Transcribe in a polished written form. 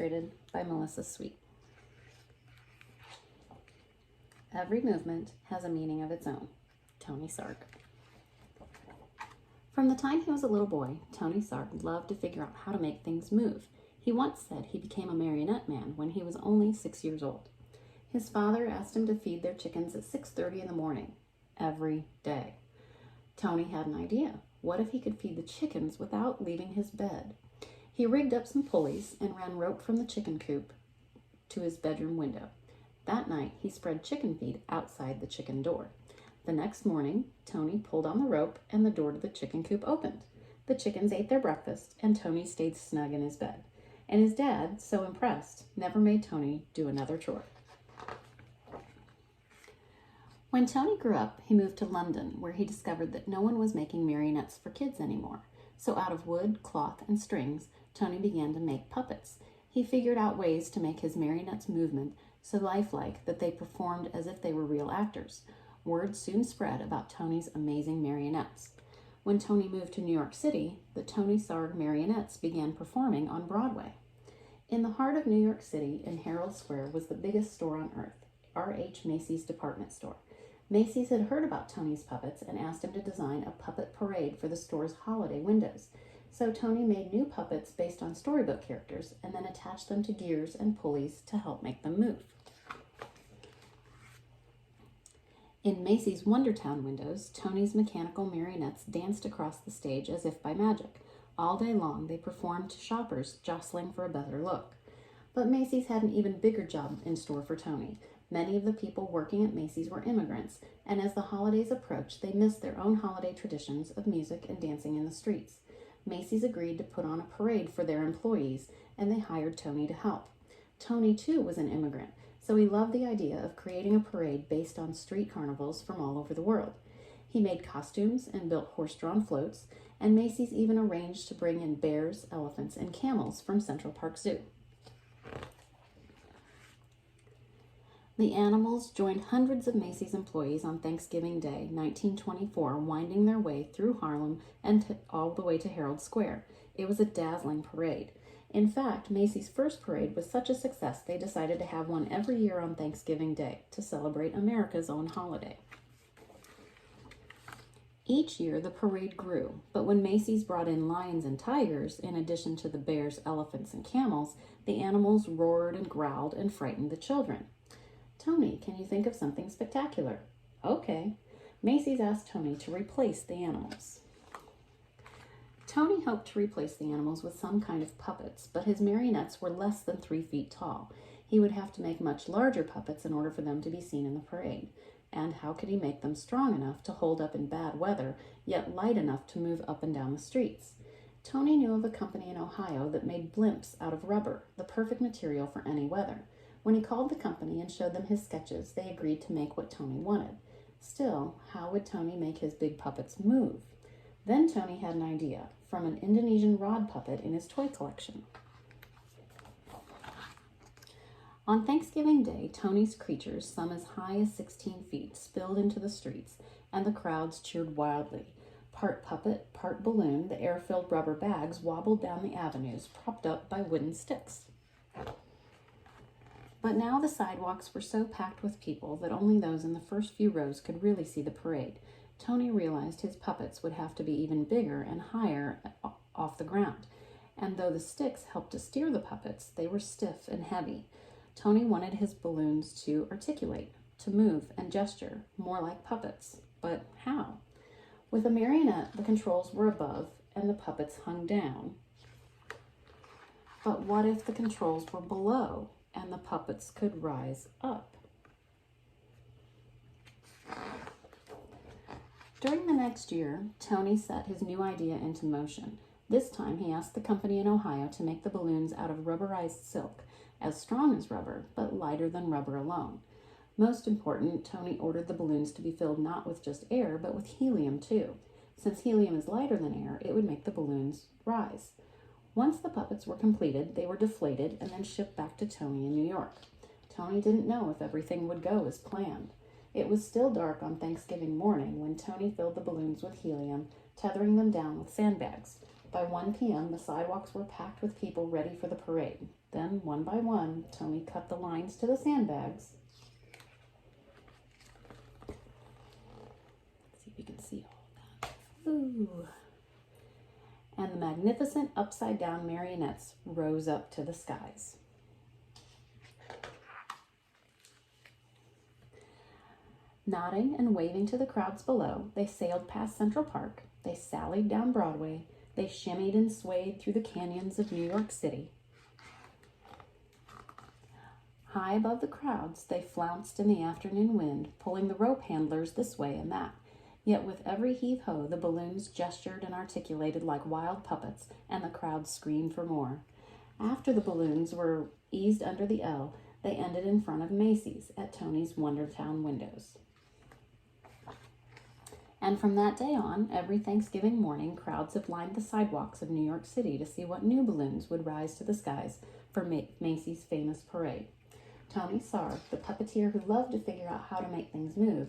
Illustrated by Melissa Sweet. Every movement has a meaning of its own. Tony Sarg. From the time he was a little boy, Tony Sarg loved to figure out how to make things move. He once said he became a marionette man when he was only 6 years old. His father asked him to feed their chickens at 6:30 in the morning, every day. Tony had an idea. What if he could feed the chickens without leaving his bed? He rigged up some pulleys and ran rope from the chicken coop to his bedroom window. That night, he spread chicken feed outside the chicken door. The next morning, Tony pulled on the rope and the door to the chicken coop opened. The chickens ate their breakfast and Tony stayed snug in his bed. And his dad, so impressed, never made Tony do another chore. When Tony grew up, he moved to London, where he discovered that no one was making marionettes for kids anymore. So out of wood, cloth, and strings, Tony began to make puppets. He figured out ways to make his marionettes' movement so lifelike that they performed as if they were real actors. Word soon spread about Tony's amazing marionettes. When Tony moved to New York City, the Tony Sarg marionettes began performing on Broadway. In the heart of New York City, in Herald Square, was the biggest store on earth, R.H. Macy's department store. Macy's had heard about Tony's puppets and asked him to design a puppet parade for the store's holiday windows. So Tony made new puppets based on storybook characters and then attached them to gears and pulleys to help make them move. In Macy's Wondertown windows, Tony's mechanical marionettes danced across the stage as if by magic. All day long, they performed to shoppers jostling for a better look. But Macy's had an even bigger job in store for Tony. Many of the people working at Macy's were immigrants, and as the holidays approached, they missed their own holiday traditions of music and dancing in the streets. Macy's agreed to put on a parade for their employees, and they hired Tony to help. Tony, too, was an immigrant, so he loved the idea of creating a parade based on street carnivals from all over the world. He made costumes and built horse-drawn floats, and Macy's even arranged to bring in bears, elephants, and camels from Central Park Zoo. The animals joined hundreds of Macy's employees on Thanksgiving Day, 1924, winding their way through Harlem and all the way to Herald Square. It was a dazzling parade. In fact, Macy's first parade was such a success they decided to have one every year on Thanksgiving Day to celebrate America's own holiday. Each year, the parade grew, but when Macy's brought in lions and tigers, in addition to the bears, elephants, and camels, the animals roared and growled and frightened the children. Tony, can you think of something spectacular? Okay. Macy's asked Tony to replace the animals. Tony hoped to replace the animals with some kind of puppets, but his marionettes were less than 3 feet tall. He would have to make much larger puppets in order for them to be seen in the parade. And how could he make them strong enough to hold up in bad weather, yet light enough to move up and down the streets? Tony knew of a company in Ohio that made blimps out of rubber, the perfect material for any weather. When he called the company and showed them his sketches, they agreed to make what Tony wanted. Still, how would Tony make his big puppets move? Then Tony had an idea from an Indonesian rod puppet in his toy collection. On Thanksgiving Day, Tony's creatures, some as high as 16 feet, spilled into the streets, and the crowds cheered wildly. Part puppet, part balloon, the air-filled rubber bags wobbled down the avenues, propped up by wooden sticks. But now the sidewalks were so packed with people that only those in the first few rows could really see the parade. Tony realized his puppets would have to be even bigger and higher off the ground. And though the sticks helped to steer the puppets, they were stiff and heavy. Tony wanted his balloons to articulate, to move and gesture, more like puppets. But how? With a marionette, the controls were above and the puppets hung down. But what if the controls were below and the puppets could rise up? During the next year, Tony set his new idea into motion. This time, he asked the company in Ohio to make the balloons out of rubberized silk, as strong as rubber, but lighter than rubber alone. Most important, Tony ordered the balloons to be filled not with just air, but with helium too. Since helium is lighter than air, it would make the balloons rise. Once the puppets were completed, they were deflated and then shipped back to Tony in New York. Tony didn't know if everything would go as planned. It was still dark on Thanksgiving morning when Tony filled the balloons with helium, tethering them down with sandbags. By 1 p.m., the sidewalks were packed with people ready for the parade. Then, one by one, Tony cut the lines to the sandbags. Let's see if you can see all of that. Ooh. And the magnificent upside-down marionettes rose up to the skies. Nodding and waving to the crowds below, they sailed past Central Park. They sallied down Broadway. They shimmied and swayed through the canyons of New York City. High above the crowds, they flounced in the afternoon wind, pulling the rope handlers this way and that. Yet with every heave-ho, the balloons gestured and articulated like wild puppets, and the crowd screamed for more. After the balloons were eased under the L, they ended in front of Macy's at Tony's Wondertown windows. And from that day on, every Thanksgiving morning, crowds have lined the sidewalks of New York City to see what new balloons would rise to the skies for Macy's famous parade. Tony Sarr, the puppeteer who loved to figure out how to make things move,